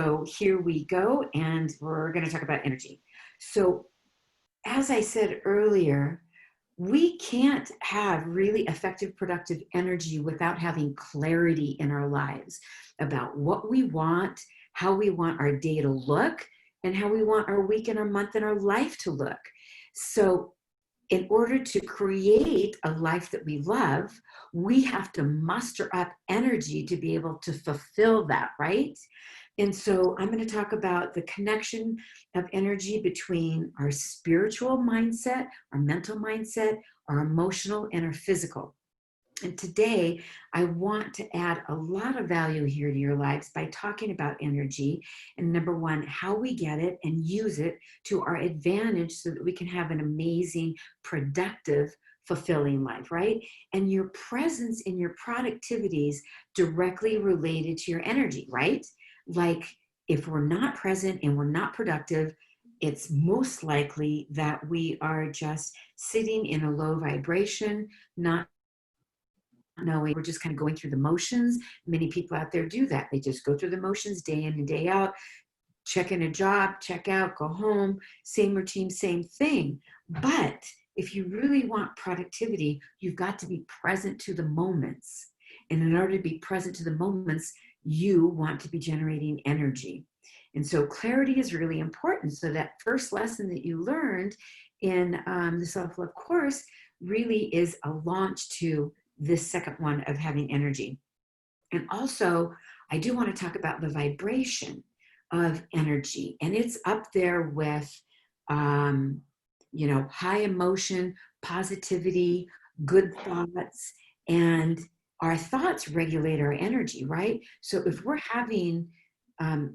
So here we go, and we're going to talk about energy. So as I said earlier, we can't have really effective, productive energy without having clarity in our lives about what we want, how we want our day to look, and how we want our week and our month and our life to look. So in order to create a life that we love, we have to muster up energy to be able to fulfill that, right? And so I'm going to talk about the connection of energy between our spiritual mindset, our mental mindset, our emotional, and our physical. And today, I want to add a lot of value here to your lives by talking about energy. And number one, how we get it and use it to our advantage so that we can have an amazing, productive, fulfilling life, right? And your presence in your productivities directly related to your energy, right? Like if we're not present and we're not productive, it's most likely that we are just sitting in a low vibration, not knowing, we're just kind of going through the motions. Many people out there do that. They just go through the motions day in and day out, check in a job, check out, go home, same routine, same thing. But if you really want productivity, you've got to be present to the moments. And in order to be present to the moments, you want to be generating energy. And so clarity is really important. So that first lesson that you learned in the self-love course really is a launch to this second one of having energy. And also, I do want to talk about the vibration of energy. And it's up there with, high emotion, positivity, good thoughts, and our thoughts regulate our energy, right? So if we're having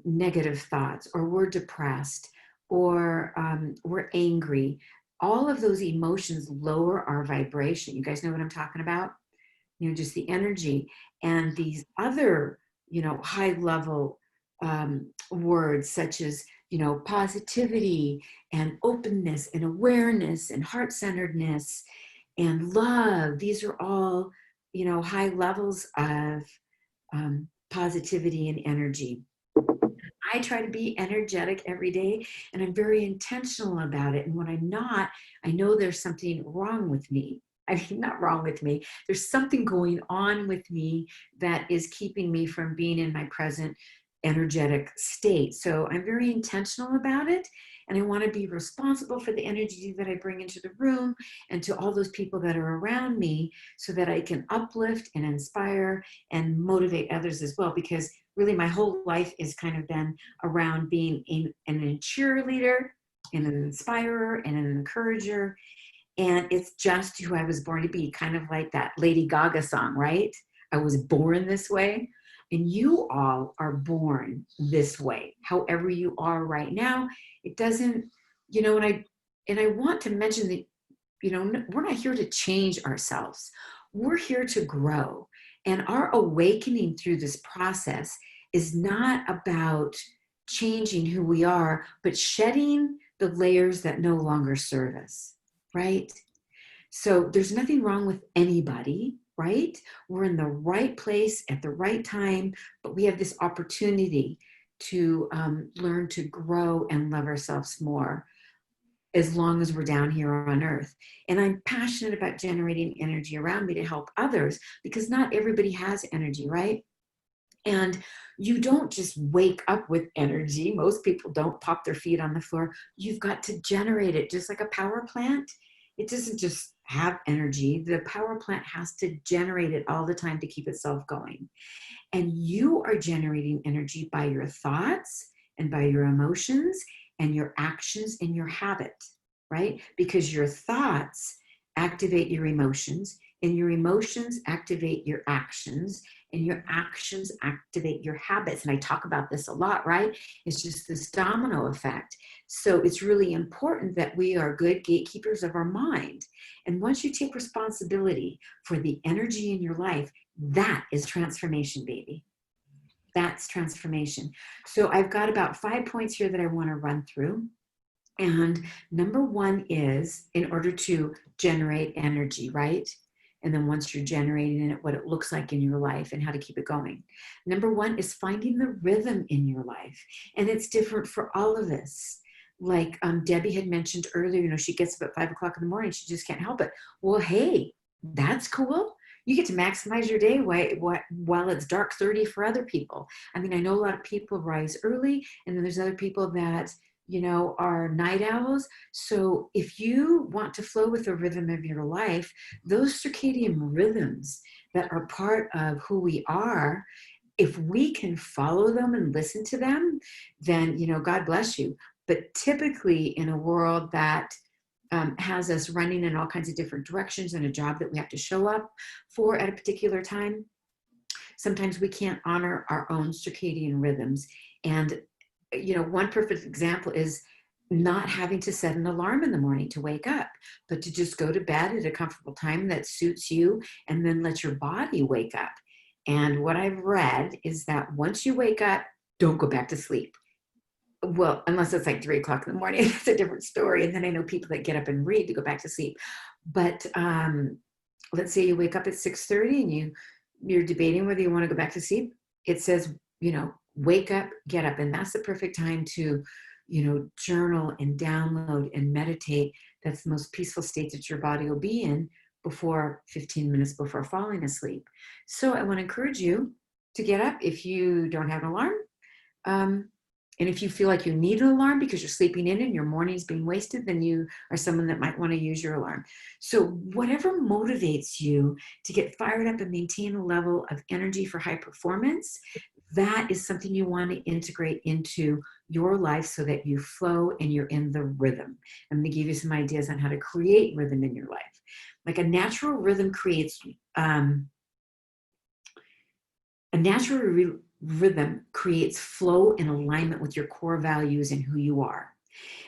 negative thoughts, or we're depressed, or we're angry, all of those emotions lower our vibration. You guys know what I'm talking about? Just the energy. And these other, high level words such as, positivity and openness and awareness and heart-centeredness and love. These are all, high levels of positivity and energy. I try to be energetic every day, and I'm very intentional about it. And when I'm not, I know there's something wrong with me. I mean, not wrong with me. There's something going on with me that is keeping me from being in my present energetic state. So I'm very intentional about it. And I want to be responsible for the energy that I bring into the room and to all those people that are around me, so that I can uplift and inspire and motivate others as well. Because really my whole life is kind of been around being a cheerleader and an inspirer and an encourager. And it's just who I was born to be, kind of like that Lady Gaga song, right? I was born this way. And you all are born this way, however you are right now. It doesn't, and I want to mention that, we're not here to change ourselves. We're here to grow. And our awakening through this process is not about changing who we are, but shedding the layers that no longer serve us, right? So there's nothing wrong with anybody, right? We're in the right place at the right time, but we have this opportunity to learn to grow and love ourselves more as long as we're down here on earth. And I'm passionate about generating energy around me to help others, because not everybody has energy, right? And you don't just wake up with energy. Most people don't pop their feet on the floor. You've got to generate it, just like a power plant. It doesn't just have energy. The power plant has to generate it all the time to keep itself going. And you are generating energy by your thoughts and by your emotions and your actions and your habit, right? Because your thoughts activate your emotions, and your emotions activate your actions, and your actions activate your habits. And I talk about this a lot, right? It's just this domino effect. So it's really important that we are good gatekeepers of our mind. And once you take responsibility for the energy in your life, that is transformation, baby. That's transformation. So I've got about 5 points here that I want to run through. And number one is, in order to generate energy, right? And then once you're generating it, what it looks like in your life and how to keep it going. Number one is finding the rhythm in your life. And it's different for all of us. Like Debbie had mentioned earlier, you know, she gets up at 5 o'clock in the morning. She just can't help it. Well, hey, that's cool. You get to maximize your day while it's dark 30 for other people. I mean, I know a lot of people rise early, and then there's other people that, you know, are night owls. So if you want to flow with the rhythm of your life, those circadian rhythms that are part of who we are, if we can follow them and listen to them, then, you know, God bless you. But typically in a world that has us running in all kinds of different directions and a job that we have to show up for at a particular time, sometimes we can't honor our own circadian rhythms. And, you know, one perfect example is not having to set an alarm in the morning to wake up, but to just go to bed at a comfortable time that suits you and then let your body wake up. And what I've read is that once you wake up, don't go back to sleep. Well, unless it's like 3 o'clock in the morning, it's a different story. And then I know people that get up and read to go back to sleep. But let's say you wake up at 6:30 and you're debating whether you want to go back to sleep. It says, you know, wake up, get up. And that's the perfect time to, you know, journal and download and meditate. That's the most peaceful state that your body will be in before 15 minutes before falling asleep. So I want to encourage you to get up if you don't have an alarm. And if you feel like you need an alarm because you're sleeping in and your morning's being wasted, then you are someone that might want to use your alarm. So whatever motivates you to get fired up and maintain a level of energy for high performance, that is something you want to integrate into your life so that you flow and you're in the rhythm. I'm going to give you some ideas on how to create rhythm in your life. Like a natural rhythm creates rhythm creates flow and alignment with your core values and who you are.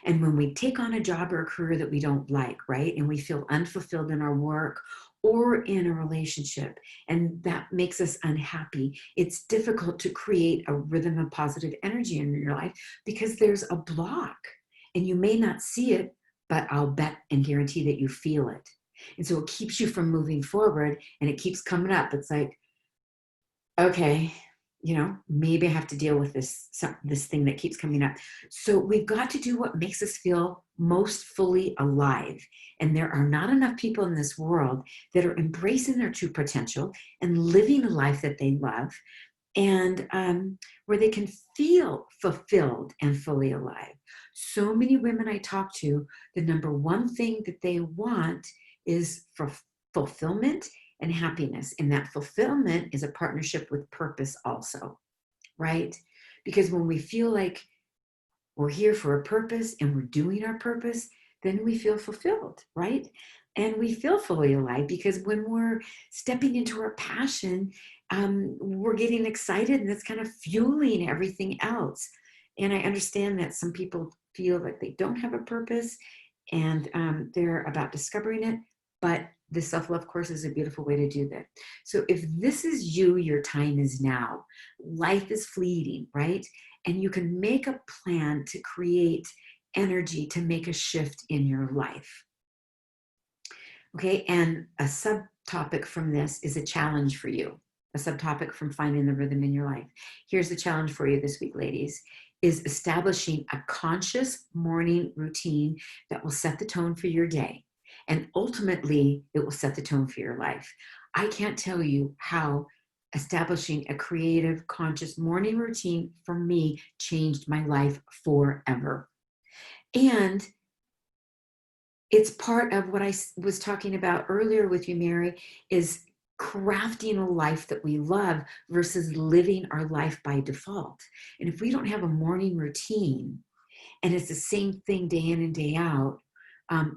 And when we take on a job or a career that we don't like, right, and we feel unfulfilled in our work or in a relationship, and that makes us unhappy, it's difficult to create a rhythm of positive energy in your life because there's a block. And you may not see it, but I'll bet and guarantee that you feel it. And so it keeps you from moving forward, and it keeps coming up. It's like, okay, you know, maybe I have to deal with this thing that keeps coming up. So we've got to do what makes us feel most fully alive. And there are not enough people in this world that are embracing their true potential and living a life that they love, and where they can feel fulfilled and fully alive. So many women I talk to, the number one thing that they want is for fulfillment and happiness. And that fulfillment is a partnership with purpose also, right? Because when we feel like we're here for a purpose and we're doing our purpose, then we feel fulfilled, right? And we feel fully alive because when we're stepping into our passion, we're getting excited, and that's kind of fueling everything else. And I understand that some people feel like they don't have a purpose, and they're about discovering it, but the self-love course is a beautiful way to do that. So if this is you, your time is now. Life is fleeting, right? And you can make a plan to create energy to make a shift in your life. Okay, and a subtopic from this is a challenge for you, a subtopic from finding the rhythm in your life. Here's the challenge for you this week, ladies, is establishing a conscious morning routine that will set the tone for your day. And ultimately, it will set the tone for your life. I can't tell you how establishing a creative, conscious morning routine for me changed my life forever. And it's part of what I was talking about earlier with you, Mary, is crafting a life that we love versus living our life by default. And if we don't have a morning routine, and it's the same thing day in and day out,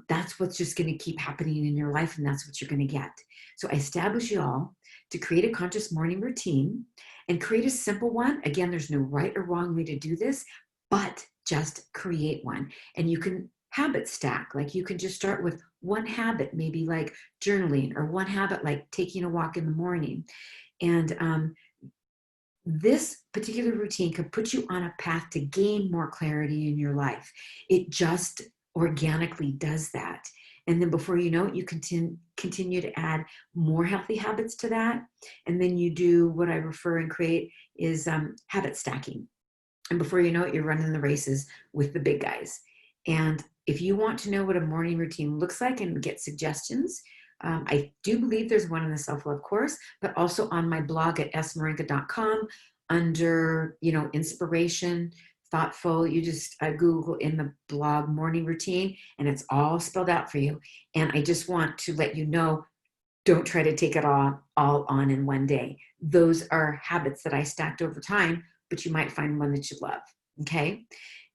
that's what's just going to keep happening in your life, and that's what you're going to get. So I establish you all to create a conscious morning routine and create a simple one. Again, there's no right or wrong way to do this, but just create one. And you can habit stack. Like you can just start with one habit, maybe like journaling, or one habit like taking a walk in the morning. And this particular routine could put you on a path to gain more clarity in your life. It just organically does that. And then before you know it, you continue to add more healthy habits to that. And then you do what I refer and create is habit stacking. And before you know it, you're running the races with the big guys. And if you want to know what a morning routine looks like and get suggestions, I do believe there's one in the self-love course, but also on my blog at smarenka.com under, inspiration, thoughtful. You just Google in the blog morning routine and it's all spelled out for you. And I just want to let you know, don't try to take it all on in one day. Those are habits that I stacked over time, but you might find one that you love. Okay.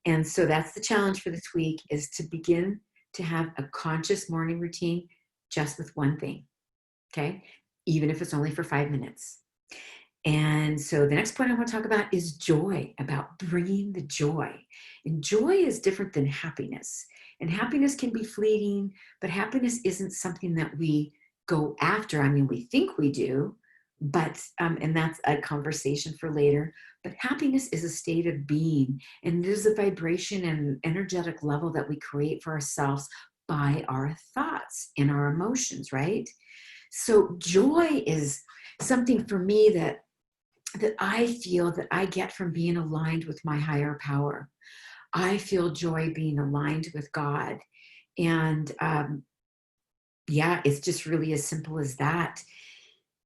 And so that's the challenge for this week, is to begin to have a conscious morning routine just with one thing. Okay. Even if it's only for 5 minutes. And so the next point I want to talk about is joy, about bringing the joy. And joy is different than happiness. And happiness can be fleeting, but happiness isn't something that we go after. I mean, we think we do, but, and that's a conversation for later, but happiness is a state of being, and it is a vibration and energetic level that we create for ourselves by our thoughts and our emotions, right? So joy is something for me that I feel that I get from being aligned with my higher power. I feel joy being aligned with God. And yeah, it's just really as simple as that.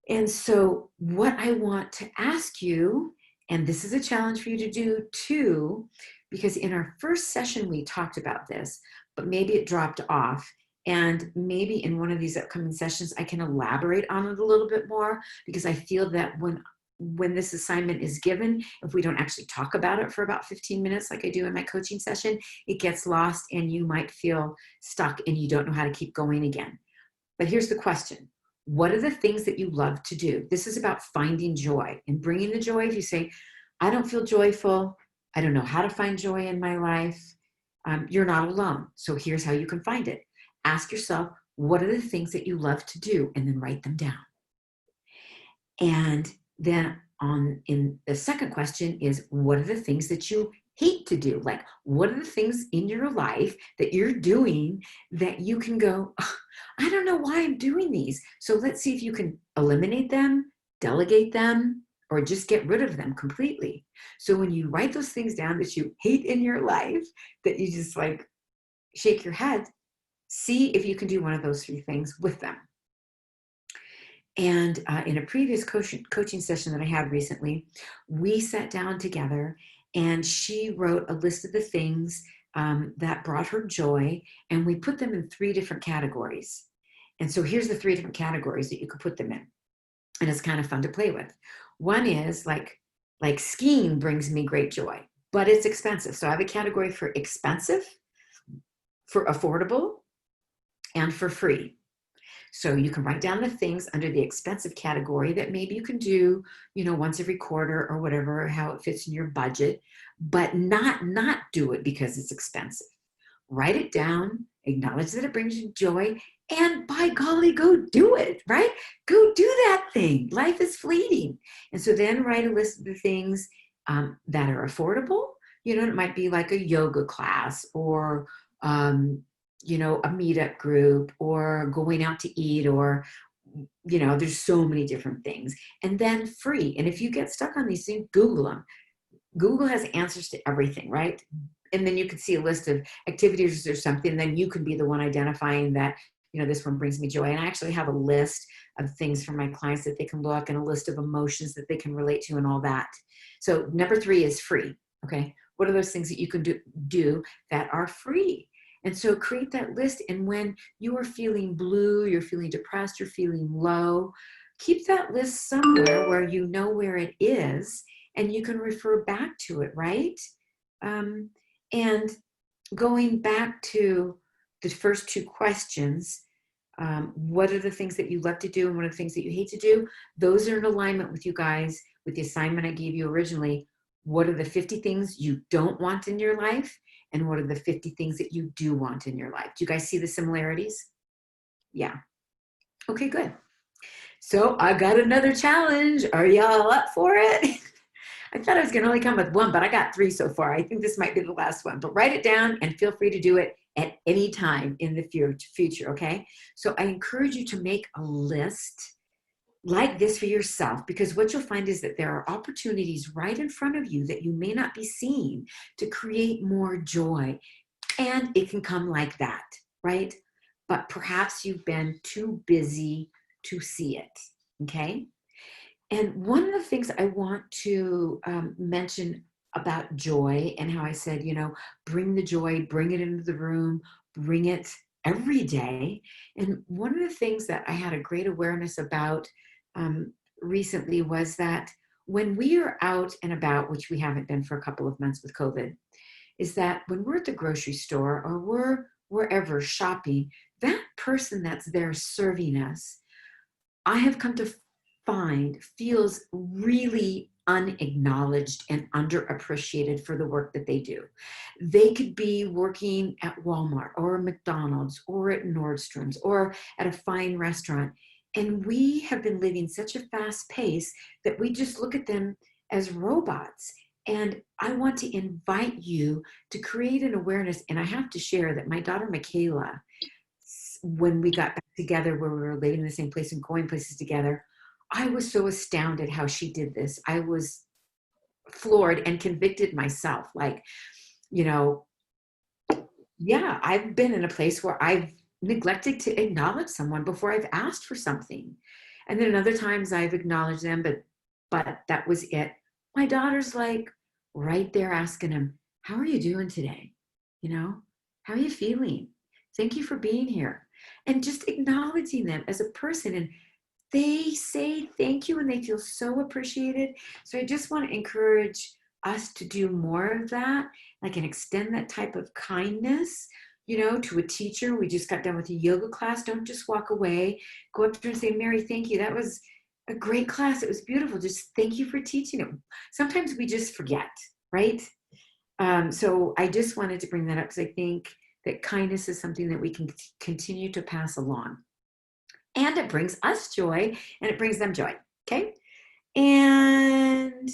And so what I want to ask you, and this is a challenge for you to do too, because in our first session we talked about this, but maybe it dropped off. And maybe in one of these upcoming sessions, I can elaborate on it a little bit more, because I feel that when this assignment is given, if we don't actually talk about it for about 15 minutes, like I do in my coaching session, it gets lost and you might feel stuck and you don't know how to keep going again. But here's the question. What are the things that you love to do? This is about finding joy and bringing the joy. If you say, I don't feel joyful, I don't know how to find joy in my life, you're not alone. So here's how you can find it. Ask yourself, what are the things that you love to do? And then write them down. And then in the second question is, what are the things that you hate to do? Like, what are the things in your life that you're doing that you can go, oh, I don't know why I'm doing these. So let's see if you can eliminate them, delegate them, or just get rid of them completely. So when you write those things down that you hate in your life, that you just like shake your head, see if you can do one of those 3 things with them. And in a previous coaching session that I had recently, we sat down together and she wrote a list of the things that brought her joy, and we put them in 3 different categories. And so here's the 3 different categories that you could put them in. And it's kind of fun to play with. One is like skiing brings me great joy, but it's expensive. So I have a category for expensive, for affordable, and for free. So you can write down the things under the expensive category that maybe you can do, once every quarter or whatever, how it fits in your budget, but not do it because it's expensive. Write it down, acknowledge that it brings you joy, and by golly, go do it, right? Go do that thing. Life is fleeting. And so then write a list of the things that are affordable. It might be like a yoga class or, a meetup group or going out to eat, or, there's so many different things. And then free. And if you get stuck on these things, Google them. Google has answers to everything, right? And then you could see a list of activities or something, then you could be the one identifying that, this one brings me joy. And I actually have a list of things for my clients that they can look, and a list of emotions that they can relate to and all that. So number 3 is free. Okay. What are those things that you can do that are free? And so create that list. And when you are feeling blue, you're feeling depressed, you're feeling low, keep that list somewhere where you know where it is and you can refer back to it, right? And going back to the first 2 questions, what are the things that you love to do and what are the things that you hate to do? Those are in alignment with you guys, with the assignment I gave you originally. What are the 50 things you don't want in your life? And what are the 50 things that you do want in your life? Do you guys see the similarities? Yeah. Okay, good. So I got another challenge. Are y'all up for it? I thought I was going to only come with 1, but I got 3 so far. I think this might be the last one. But write it down and feel free to do it at any time in the future, okay? So I encourage you to make a list like this for yourself, because what you'll find is that there are opportunities right in front of you that you may not be seeing to create more joy. And it can come like that, right? But perhaps you've been too busy to see it, okay? And one of the things I want to mention about joy and how I said, bring the joy, bring it into the room, bring it every day. And one of the things that I had a great awareness about recently was that when we are out and about, which we haven't been for a couple of months with COVID, is that when we're at the grocery store or we're wherever shopping, that person that's there serving us, I have come to find feels really unacknowledged and underappreciated for the work that they do. They could be working at Walmart or McDonald's or at Nordstrom's or at a fine restaurant. And we have been living such a fast pace that we just look at them as robots. And I want to invite you to create an awareness. And I have to share that my daughter, Michaela, when we got back together where we were living in the same place and going places together, I was so astounded how she did this. I was floored and convicted myself. Like, yeah, I've been in a place where I've neglected to acknowledge someone before I've asked for something. And then other times I've acknowledged them, but that was it. My daughter's like right there asking him, how are you doing today? How are you feeling? Thank you for being here. And just acknowledging them as a person. And they say thank you and they feel so appreciated. So I just want to encourage us to do more of that, like, and extend that type of kindness, to a teacher. We just got done with a yoga class. Don't just walk away. Go up to her and say, Mary, thank you. That was a great class. It was beautiful. Just thank you for teaching it. Sometimes we just forget, right? So I just wanted to bring that up because I think that kindness is something that we can continue to pass along. And it brings us joy and it brings them joy, okay? And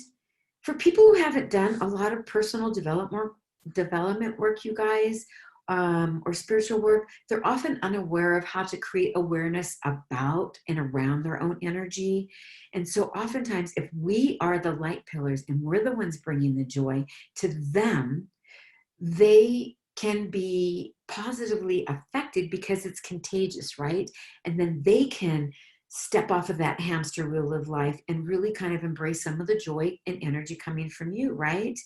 for people who haven't done a lot of personal development work, you guys, or spiritual work, they're often unaware of how to create awareness about and around their own energy. And so oftentimes, if we are the light pillars and we're the ones bringing the joy to them, they can be positively affected because it's contagious, right? And then they can step off of that hamster wheel of life and really kind of embrace some of the joy and energy coming from you, right?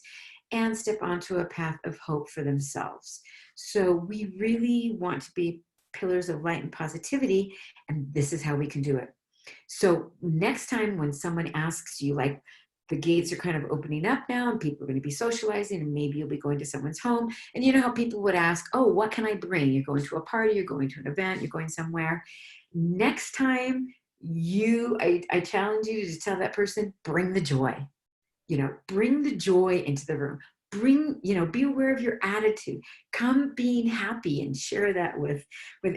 And step onto a path of hope for themselves. So we really want to be pillars of light and positivity, and this is how we can do it. So next time when someone asks you, like, the gates are kind of opening up now and people are going to be socializing and maybe you'll be going to someone's home. And you know how people would ask, oh, what can I bring? You're going to a party, you're going to an event, you're going somewhere. Next time I challenge you to tell that person, bring the joy, bring the joy into the room. Be aware of your attitude. Come being happy and share that with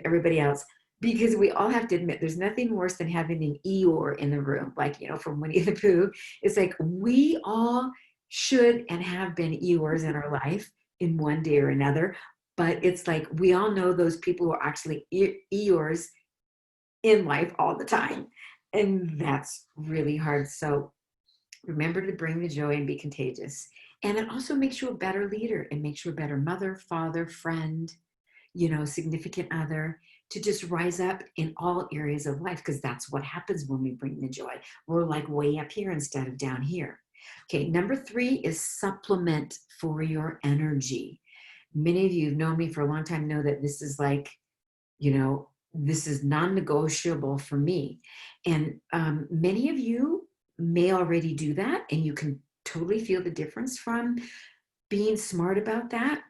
everybody else. Because we all have to admit, there's nothing worse than having an Eeyore in the room, like, from Winnie the Pooh. It's like we all should and have been Eeyores in our life in one day or another. But it's like we all know those people who are actually Eeyores in life all the time. And that's really hard. So remember to bring the joy and be contagious. And it also makes you a better leader and makes you a better mother, father, friend, significant other, to just rise up in all areas of life, because that's what happens when we bring the joy. We're like way up here instead of down here. Okay, number 3 is supplement for your energy. Many of you who've known me for a long time know that this is like, this is non-negotiable for me. And many of you may already do that, and you can totally feel the difference from being smart about that.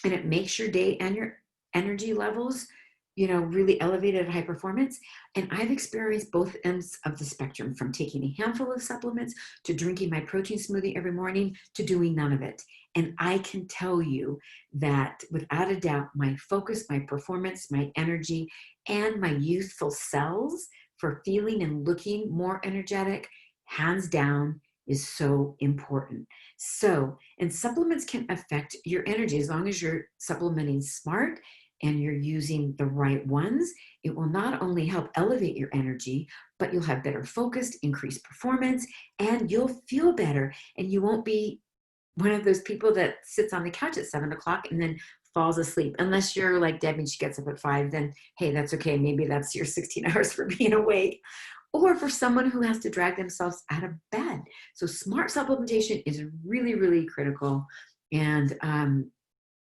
And it makes your day and your energy levels, really elevated at high performance. And I've experienced both ends of the spectrum, from taking a handful of supplements to drinking my protein smoothie every morning to doing none of it. And I can tell you that without a doubt, my focus, my performance, my energy, and my youthful cells for feeling and looking more energetic, hands down, is so important. So, and supplements can affect your energy as long as you're supplementing smart and you're using the right ones. It will not only help elevate your energy, but you'll have better focus, increased performance, and you'll feel better. And you won't be one of those people that sits on the couch at 7 o'clock and then falls asleep. Unless you're like Debbie and she gets up at 5, then hey, that's okay. Maybe that's your 16 hours for being awake. Or for someone who has to drag themselves out of bed. So smart supplementation is really, really critical. And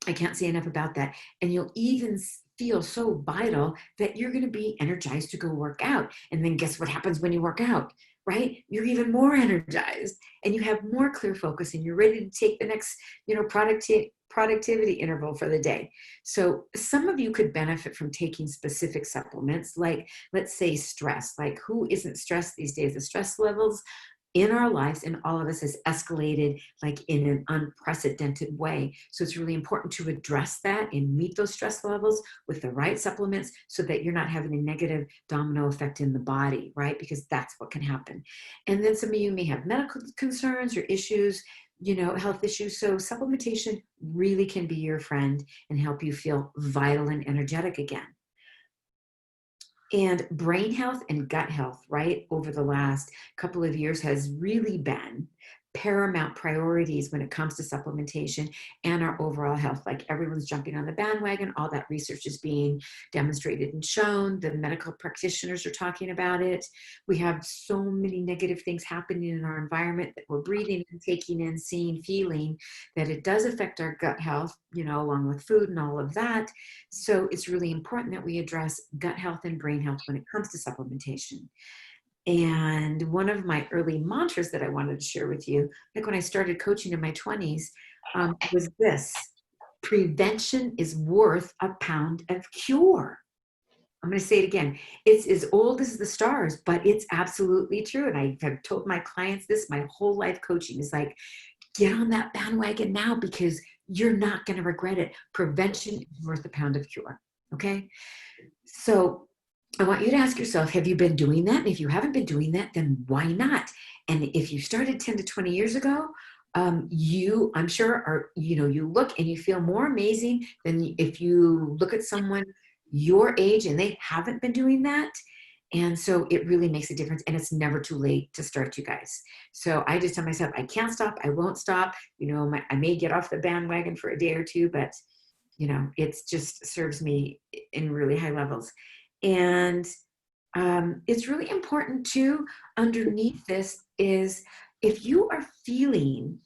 I can't say enough about that. And you'll even feel so vital that you're going to be energized to go work out. And then guess what happens when you work out, right? You're even more energized and you have more clear focus and you're ready to take the next, productivity interval for the day. So some of you could benefit from taking specific supplements, like let's say stress. Like who isn't stressed these days? The stress levels in our lives and all of us has escalated like in an unprecedented way. So it's really important to address that and meet those stress levels with the right supplements so that you're not having a negative domino effect in the body, right? Because that's what can happen. And then some of you may have medical concerns or issues, health issues. So supplementation really can be your friend and help you feel vital and energetic again. And brain health and gut health, right, over the last couple of years has really been paramount priorities when it comes to supplementation and our overall health. Like everyone's jumping on the bandwagon. All that research is being demonstrated and shown. The medical practitioners are talking about it. We have so many negative things happening in our environment that we're breathing and taking in, seeing, feeling, that it does affect our gut health, along with food and all of that. So it's really important that we address gut health and brain health when it comes to supplementation. And one of my early mantras that I wanted to share with you, like when I started coaching in my 20s, was this: prevention is worth a pound of cure. I'm going to say it again. It's as old as the stars, but it's absolutely true. And I have told my clients this my whole life coaching is like, get on that bandwagon now because you're not going to regret it. Prevention is worth a pound of cure. Okay. So I want you to ask yourself, have you been doing that? And if you haven't been doing that, then why not? And if you started 10 to 20 years ago, you, I'm sure, are, you look and you feel more amazing than if you look at someone your age and they haven't been doing that. And so it really makes a difference. And it's never too late to start, you guys. So I just tell myself, I can't stop. I won't stop. I may get off the bandwagon for a day or two, but it's just serves me in really high levels. And it's really important too, underneath this is if you are feeling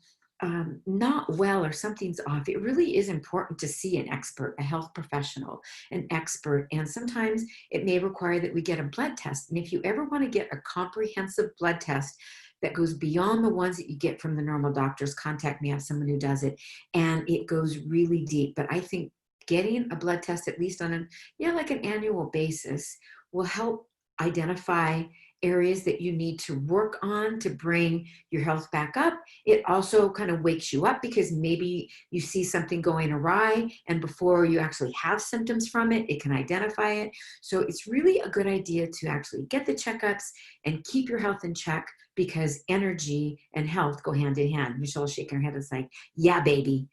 not well or something's off, it really is important to see an expert, a health professional, an expert. And sometimes it may require that we get a blood test. And if you ever want to get a comprehensive blood test that goes beyond the ones that you get from the normal doctors, contact me. I have someone who does it. And it goes really deep. But I think getting a blood test, at least on like an annual basis, will help identify areas that you need to work on to bring your health back up. It also kind of wakes you up because maybe you see something going awry and before you actually have symptoms from it, it can identify it. So it's really a good idea to actually get the checkups and keep your health in check because energy and health go hand in hand. Michelle's shaking her head. It's like, yeah, baby.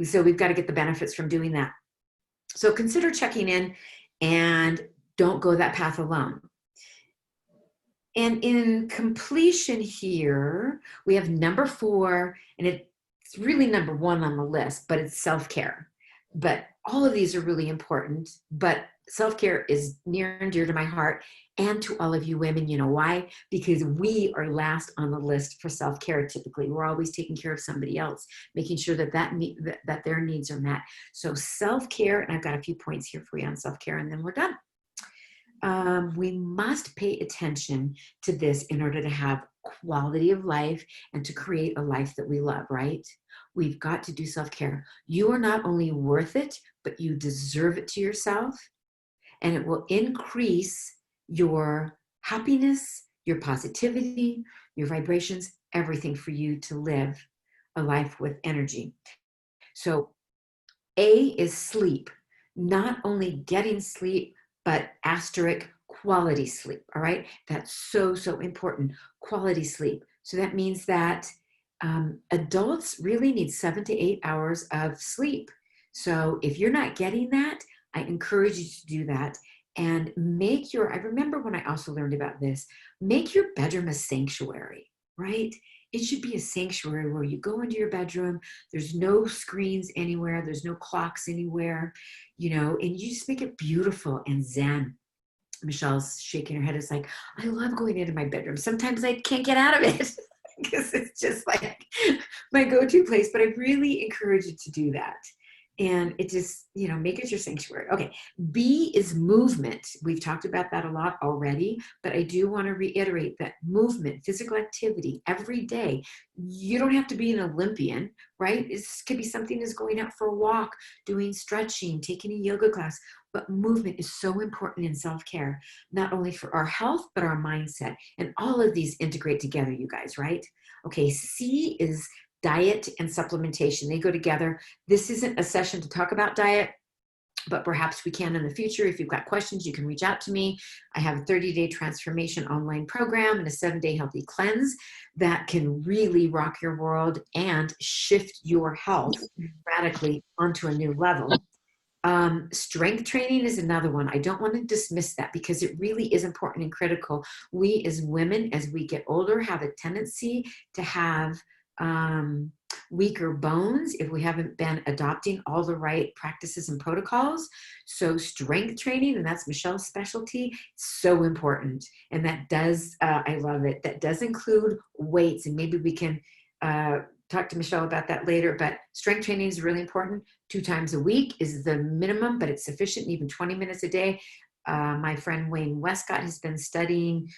So we've got to get the benefits from doing that. So consider checking in and don't go that path alone. And in completion here, we have number 4, and it's really number 1 on the list, but it's self-care. But all of these are really important, but self-care is near and dear to my heart and to all of you women. You know why? Because we are last on the list for self-care. Typically, we're always taking care of somebody else, making sure that their needs are met. So self-care, and I've got a few points here for you on self-care, and then we're done. We must pay attention to this in order to have quality of life and to create a life that we love, right? We've got to do self-care. You are not only worth it, but you deserve it to yourself, and it will increase your happiness, your positivity, your vibrations, everything for you to live a life with energy. So A is sleep. Not only getting sleep, but asterisk quality sleep, all right? That's so, so important. Quality sleep. So that means that adults really need 7 to 8 hours of sleep. So if you're not getting that, I encourage you to do that. And I remember when I also learned about this, make your bedroom a sanctuary, right? It should be a sanctuary where you go into your bedroom, there's no screens anywhere, there's no clocks anywhere, and you just make it beautiful and zen. Michelle's shaking her head. It's like, I love going into my bedroom. Sometimes I can't get out of it because it's just like my go-to place, but I really encourage you to do that. And it just, make it your sanctuary. Okay. B is movement. We've talked about that a lot already, but I do want to reiterate that movement, physical activity every day. You don't have to be an Olympian, right? It could be something as going out for a walk, doing stretching, taking a yoga class. But movement is so important in self-care, not only for our health, but our mindset. And all of these integrate together, you guys, right? Okay, C is diet and supplementation. They go together. This isn't a session to talk about diet, but perhaps we can in the future. If you've got questions, you can reach out to me. I have a 30-day transformation online program and a 7-day healthy cleanse that can really rock your world and shift your health radically onto a new level. Strength training is another one. I don't want to dismiss that because it really is important and critical. We as women, as we get older, have a tendency to have weaker bones if we haven't been adopting all the right practices and protocols. So strength training, and that's Michelle's specialty, so important. And that does, I love it, that does include weights, and maybe we can talk to Michelle about that later, but strength training is really important. 2 times a week is the minimum, but it's sufficient, even 20 minutes a day. My friend Wayne Westcott has been studying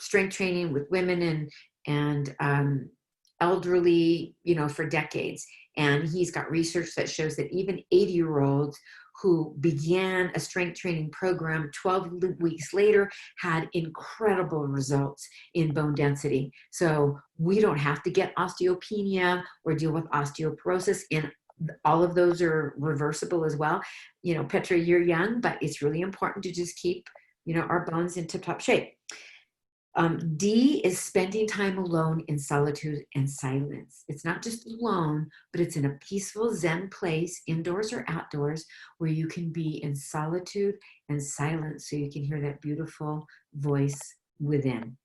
strength training with women and elderly, for decades. And he's got research that shows that even 80-year-olds who began a strength training program 12 weeks later had incredible results in bone density. So we don't have to get osteopenia or deal with osteoporosis, and all of those are reversible as well. Petra, you're young, but it's really important to just keep, our bones in tip-top shape. D is spending time alone in solitude and silence. It's not just alone, but it's in a peaceful Zen place, indoors or outdoors, where you can be in solitude and silence so you can hear that beautiful voice within.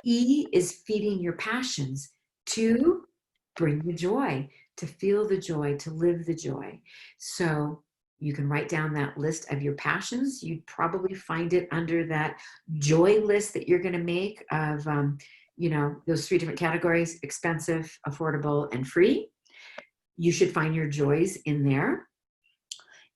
E is feeding your passions. To bring the joy, to feel the joy, to live the joy. So you can write down that list of your passions. You'd probably find it under that joy list that you're going to make of, those 3 different categories: expensive, affordable, and free. You should find your joys in there.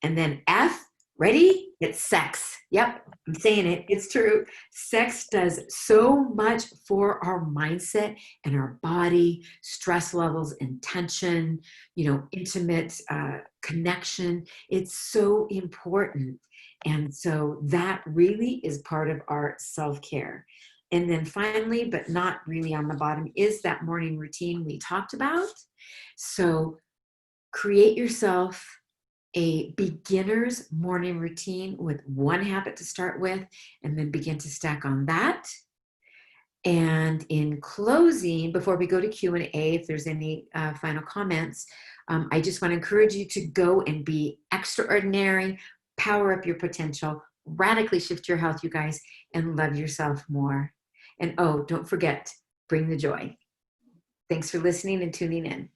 And then F, ready? It's sex. Yep, I'm saying it. It's true. Sex does so much for our mindset and our body, stress levels and tension, intimate connection. It's so important. And so that really is part of our self-care. And then finally, but not really on the bottom, is that morning routine we talked about. So create yourself a beginner's morning routine with 1 habit to start with, and then begin to stack on that. And in closing, before we go to Q&A, if there's any final comments, I just want to encourage you to go and be extraordinary, power up your potential, radically shift your health, you guys, and love yourself more. And don't forget, bring the joy. Thanks for listening and tuning in.